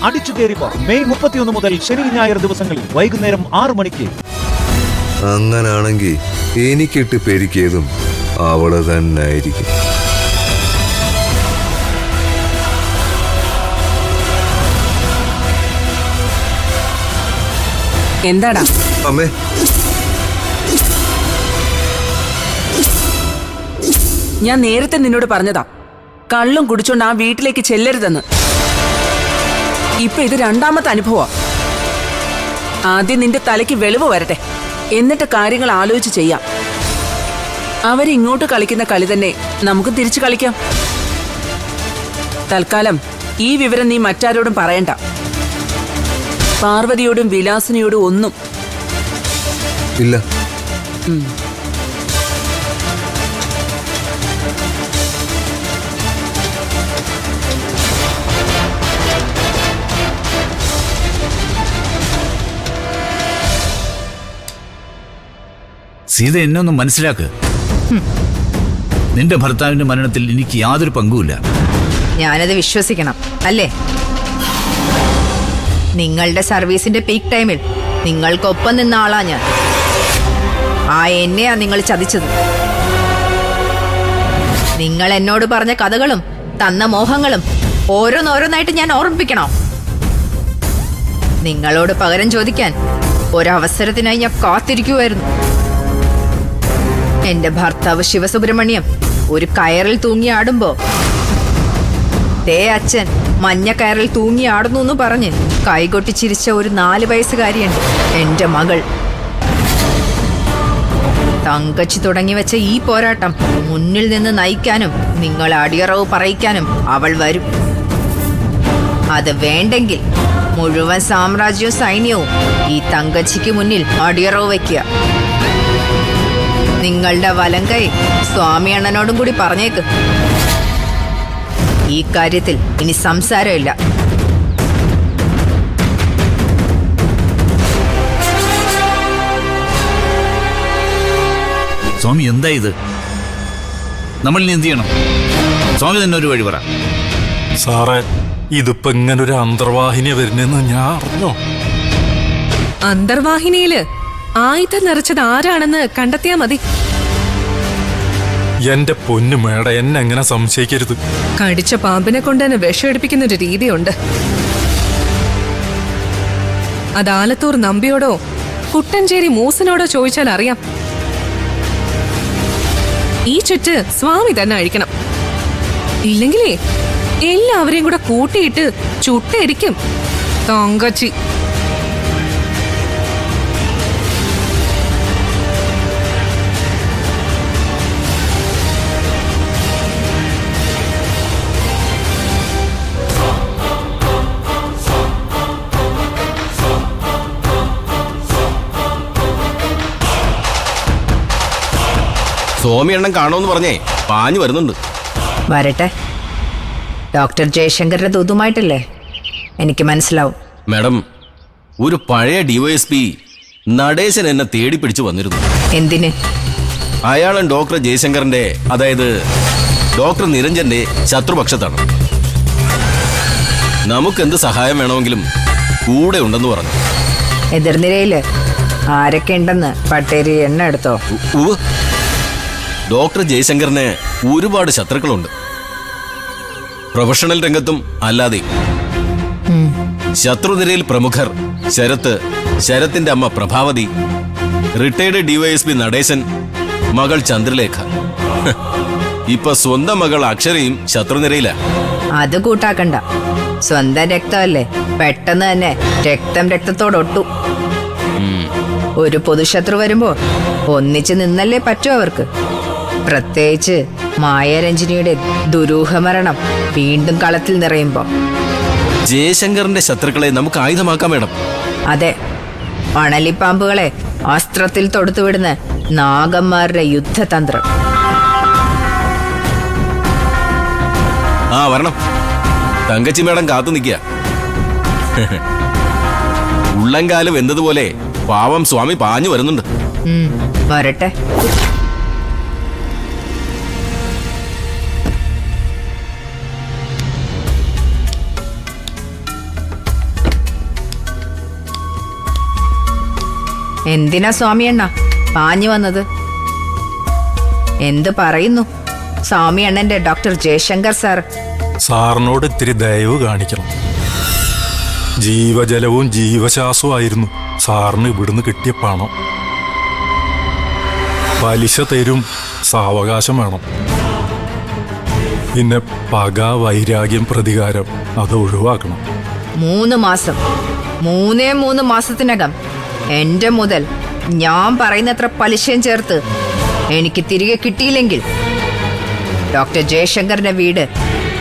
അടിച്ചു കയറിപ്പോ മെയ് 31 മുതൽ ശനി ഞായർ ദിവസങ്ങളിൽ വൈകുന്നേരം 6 മണിക്ക്. അങ്ങനാണെങ്കിൽ എനിക്കിട്ട് പെരുക്കിയതും അവള് തന്നെ ആയിരിക്കും. എന്താടാ അമ്മേ, ഞാൻ നേരത്തെ നിന്നോട് പറഞ്ഞതാ കള്ളും കുടിച്ചോണ്ട് ആ വീട്ടിലേക്ക് ചെല്ലരുതെന്ന്. ഇപ്പൊ ഇത് രണ്ടാമത്തെ അനുഭവം. ആദ്യം നിന്റെ തലയ്ക്ക് വെളിവ് വരട്ടെ, എന്നിട്ട് കാര്യങ്ങൾ ആലോചിച്ച് ചെയ്യാം. അവരിങ്ങോട്ട് കളിക്കുന്ന കളി തന്നെ നമുക്ക് തിരിച്ചു കളിക്കാം. തൽക്കാലം ഈ വിവരം നീ മറ്റാരോടും പറയണ്ട. പാർവതിയോടും വിലാസിനിയോടും ഒന്നും. ഇല്ല. സീത എന്നെ ഒന്ന് മനസ്സിലാക്ക്. നിന്റെ ഭർത്താവിന്റെ മരണത്തിൽ എനിക്ക് യാതൊരു പങ്കുമില്ല. ഞാനത് വിശ്വസിക്കണം അല്ലേ? നിങ്ങളുടെ സർവീസിന്റെ പീക്ക് ടൈമിൽ നിങ്ങൾക്കൊപ്പം നിന്ന ആളാ ഞാൻ. ആ എന്നെയാ നിങ്ങൾ ചതിച്ചത്. നിങ്ങൾ എന്നോട് പറഞ്ഞ കഥകളും തന്ന മോഹങ്ങളും ഓരോന്നോരോന്നായിട്ട് ഞാൻ ഓർമ്മിപ്പിക്കണോ? നിങ്ങളോട് പകരം ചോദിക്കാൻ ഒരവസരത്തിനായി ഞാൻ കാത്തിരിക്കുമായിരുന്നു. എന്റെ ഭർത്താവ് ശിവസുബ്രഹ്മണ്യം ഒരു കയറിൽ തൂങ്ങിയാടുമ്പോ ദേ അച്ഛൻ മഞ്ഞ കയറിൽ തൂങ്ങിയാടുന്നു എന്ന് പറഞ്ഞ് കൈകൊട്ടി ചിരിച്ച ഒരു 4 വയസ്സുകാരിയുണ്ട്, എന്റെ മകൾ. തങ്കച്ചി തുടങ്ങി വെച്ച ഈ പോരാട്ടം മുന്നിൽ നിന്ന് നയിക്കാനും നിങ്ങൾ അടിയറവ് പറയിക്കാനും അവൾ വരും. അത് വേണ്ടെങ്കിൽ മുഴുവൻ സാമ്രാജ്യവും സൈന്യവും ഈ തങ്കച്ചിക്ക് മുന്നിൽ അടിയറവ് വയ്ക്കുക. നിങ്ങളുടെ വലങ്കൈ സ്വാമി അണ്ണനോടും കൂടി പറഞ്ഞേക്ക്. ഈ കാര്യത്തിൽ ഇനി സംസാരമില്ല. സ്വാമി എന്താ ഇത്? നമ്മൾ ഇനി എന്ത് ചെയ്യണം? സ്വാമി തന്നെ ഒരു വഴി പറ. സാറേ, ഇതിപ്പോ ഇങ്ങനൊരു അന്തർവാഹിനി വരുന്നെന്ന് ഞാൻ അറിഞ്ഞോ? അന്തർവാഹിനിയില് ആയുധം നിറച്ചത് ആരാണെന്ന് കണ്ടെത്തിയാ മതി. എന്റെ പൊന്നു മേട, എന്നെ എങ്ങനെ സംശയിക്കരുത്. കടിച്ച പാമ്പിനെ കൊണ്ട് തന്നെ വിഷമടിപ്പിക്കുന്ന ഒരു രീതിയുണ്ട്. അത് ആലത്തൂർ നമ്പിയോടോ കുട്ടഞ്ചേരി മൂസനോടോ ചോദിച്ചാൽ അറിയാം. ഈ ചുറ്റ് സ്വാമി തന്നെ അഴിക്കണം. ഇല്ലെങ്കിലേ എല്ലാവരെയും കൂടെ കൂട്ടിയിട്ട് ചുട്ടരിക്കും തങ്കച്ചി. സ്വാമി എണ്ണം കാണുമെന്ന് പറഞ്ഞേ പാഞ്ഞു വരുന്നുണ്ട്. വരട്ടെ. ഡോക്ടർ ജയശങ്കറിന്റെ ദൂതുമായിട്ടല്ലേ? എനിക്ക് മനസ്സിലാവും. മാഡം, ഒരു പഴയ ഡിവൈഎസ്പി നടേശൻ എന്നെ തേടി പിടിച്ചു വന്നിരുന്നു. എന്തിന്? അയാളും ഡോക്ടർ ജയശങ്കറിന്റെ, അതായത് ഡോക്ടർ നിരഞ്ജന്റെ ശത്രുപക്ഷത്താണ്. നമുക്കെന്ത് സഹായം വേണമെങ്കിലും കൂടെ ഉണ്ടെന്ന് പറഞ്ഞു. എതിർനിരയില് ആരൊക്കെ ഉണ്ടെന്ന് പട്ടേരി എണ്ണ എടുത്തോ? ഡോക്ടർ ജയശങ്കറിന് ഒരുപാട് ശത്രുക്കളുണ്ട്, പ്രൊഫഷണൽ രംഗത്തും അല്ലാതെ. ശത്രുനിരയിൽ പ്രമുഖർ ശരത്ത്, ശരത്തിന്റെ അമ്മ പ്രഭാവതി, റിട്ടയർഡ് ഡിവൈഎസ്പി നടേശൻ, മകൾ ചന്ദ്രലേഖ. ഇപ്പൊ സ്വന്തം മകൾ അക്ഷരയും ശത്രുനിരയില. അത് കൂട്ടാക്കണ്ട. സ്വന്തം രക്തമല്ലേ, പെട്ടെന്ന് തന്നെ രക്തം രക്തത്തോടൊട്ടു. ഒരു പൊതുശത്രു വരുമ്പോ ഒന്നിച്ച് നിന്നല്ലേ പറ്റൂ അവർക്ക്. പ്രത്യേകിച്ച് മായാരഞ്ജിനിയുടെ ദുരൂഹമരണം വീണ്ടും കളത്തിൽ നിറയുമ്പോ. ജയശങ്കറിന്റെ ശത്രുക്കളെ നമുക്ക് ആയുധമാക്കാം മേഡം. അതെ, അണലിപ്പാമ്പുകളെ അസ്ത്രത്തിൽ തൊടുത്തുവിടുന്ന നാഗന്മാരുടെ യുദ്ധതന്ത്രം. ആ വരണം. തങ്കച്ചി മേഡം കാത്തു നിൽക്കുക. ഉള്ളംകാലം എന്നതുപോലെ പാവം സ്വാമി പാഞ്ഞു വരുന്നുണ്ട്. വരട്ടെ. എന്തിനാ സ്വാമിയണ്ണ പാഞ്ഞു വന്നത്? എന്ത് പറയുന്നു സ്വാമിയണ്ണന്റെ ഡോക്ടർ ജയശങ്കർ സാർ? സാറിനോട് ഇത്തിരി ദയവ് കാണിക്കണം. ജീവജലവും ജീവശ്വാസവുമായിരുന്നു സാറിന് ഇവിടുന്ന് കിട്ടിയ പണം. പലിശ തരും, സാവകാശം വേണം. പിന്നെ പക, വൈരാഗ്യം, പ്രതികാരം അത് ഒഴിവാക്കണം. 3 മാസം, 3 മാസത്തിനകം എന്റെ മുതൽ ഞാൻ പറയുന്നത്ര പലിശയും ചേർത്ത് എനിക്ക് തിരികെ കിട്ടിയില്ലെങ്കിൽ ഡോക്ടർ ജയശങ്കറിന്റെ വീട്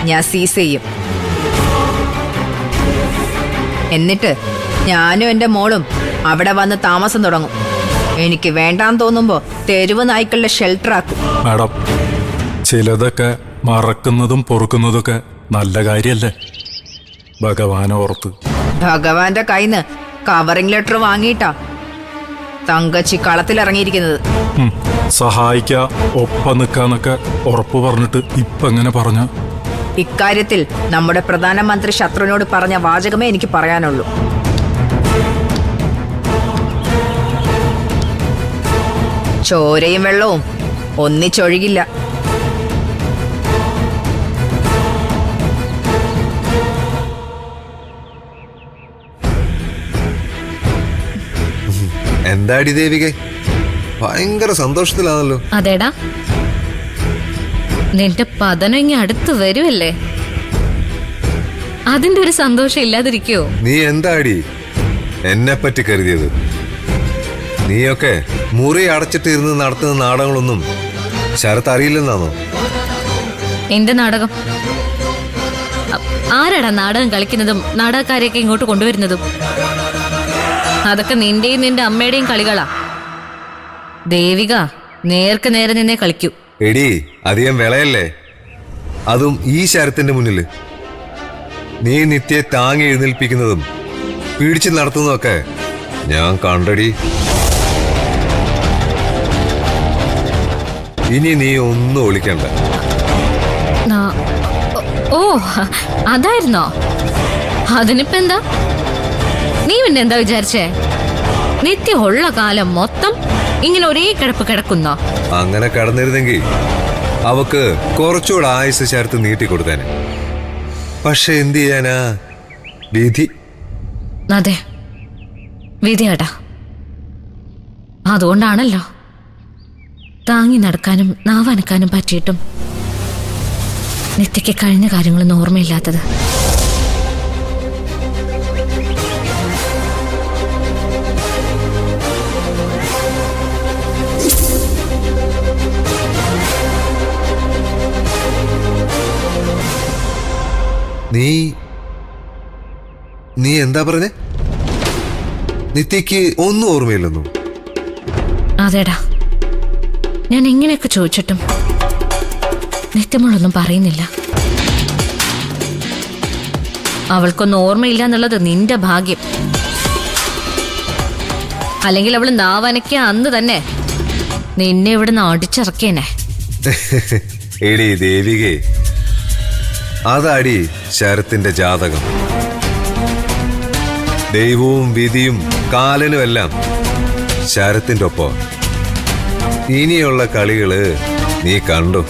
ഞാൻ സീസ് ചെയ്യും. എന്നിട്ട് ഞാനും എന്റെ മോളും അവിടെ വന്ന് താമസം തുടങ്ങും. എനിക്ക് വേണ്ടാന്ന് തോന്നുമ്പോ തെരുവ് നായ്ക്കളുടെ ഷെൽട്ടർ ആക്കും. മാഡം, ചിലതൊക്കെ മറക്കുന്നതും പൊറുക്കുന്നതൊക്കെ നല്ല കാര്യല്ലേ? ഭഗവാനെ ഓർത്ത്. ഭഗവാന്റെ കയ്യിന്ന് കവറിംഗ് ലെറ്റർ വാങ്ങിയിട്ടാ തങ്കച്ചി കളത്തിലിറങ്ങിയിരിക്കുന്നത്. സഹായിക്ക, ഒപ്പം നിൽക്കാന്നൊക്കെ ഉറപ്പ് പറഞ്ഞിട്ട് ഇപ്പൊ എങ്ങനെ പറഞ്ഞ? ഇക്കാര്യത്തിൽ നമ്മുടെ പ്രധാനമന്ത്രി ശത്രുവിനോട് പറഞ്ഞ വാചകമേ എനിക്ക് പറയാനുള്ളൂ. ചോരയും വെള്ളവും ഒന്നിച്ചൊഴുകില്ല. എന്താടി ദേവികെ, ഭയങ്കര സന്തോഷത്തിലാണല്ലോ. അതേടാ, നിന്റെ പതനം ഇങ്ങ് അടുത്ത് വരുമല്ലേ, അതിന്റെ ഒരു സന്തോഷം ഇല്ലാതിരിക്കോ? നീ എന്താടി എന്നെ പറ്റി കരുതിയത്? നീയൊക്കെ മുറി അടച്ചിട്ട് ഇരുന്ന് നടത്തുന്ന നാടകങ്ങളൊന്നും ശരത്ത് അറിയില്ലെന്നാണോ? എന്റെ നാടകം ആരാടാ നാടകം കളിക്കുന്നതും നാടകക്കാരെയൊക്കെ ഇങ്ങോട്ട് കൊണ്ടുവരുന്നതും? അതൊക്കെ നിന്റെയും നിന്റെ അമ്മയുടെയും കളികളാ. ദേവിക നേർക്ക് നേരെ നിന്നേ കളിക്കൂ. എടി, അധികം വിളയല്ലേ, അതും ഈ ശരത്തിന്റെ മുന്നില്. നീ നിത്യെ താങ്ങി എഴുന്നേൽപ്പിക്കുന്നതും പിടിച്ചു നടത്തുന്നതൊക്കെ ഞാൻ കണ്ടടി. ഇനി നീ ഒന്നും ഒളിക്കണ്ട. ഓ, അതായിരുന്നോ? അതിനിപ്പോ എന്താ? നീ പിന്നെ എന്താ വിചാരിച്ചേ? നിത്യ ഉള്ള കാലം മൊത്തം ഇങ്ങനെ ഒരേ കിടപ്പ് കിടക്കുന്നോ? അങ്ങനെ കിടന്നിരുന്നെങ്കിൽ അവക്ക് കുറച്ചുകൂടെ ആയുസ് ചേർത്ത് നീട്ടിക്കൊടുത്തേനെ. പക്ഷെ എന്ത് ചെയ്യാനാ, വിധി. അതെ, വിധിയാടാ. അതുകൊണ്ടാണല്ലോ താങ്ങി നടക്കാനും നാവനക്കാനും പറ്റിയിട്ടും നിത്യയ്ക്ക് കഴിഞ്ഞ കാര്യങ്ങളൊന്നും ഓർമ്മയില്ലാത്തത്. നീ എന്താ പറഞ്ഞേ? നിത്യക്ക് ഒന്നും ഓർമ്മയില്ലെന്നു? അതേടാ, ഞാൻ ഇങ്ങനെയൊക്കെ ചോദിച്ചിട്ടും നിത്യമോളൊന്നും പറയുന്നില്ല. അവൾക്കൊന്നും ഓർമ്മയില്ല എന്നുള്ളത് നിന്റെ ഭാഗ്യം. അല്ലെങ്കിൽ അവള് നാവനക്കിയ അന്ന് തന്നെ നിന്നെ ഇവിടുന്ന് അടിച്ചിറക്കിയനെ. എടി ദേവികേ, അതാടി ശരത്തിന്റെ ജാതകം. ദൈവവും വിധിയും കാലനുമെല്ലാം ശരത്തിന്റെ ഒപ്പം. ഇനിയുള്ള കളികള് നീ കണ്ടു.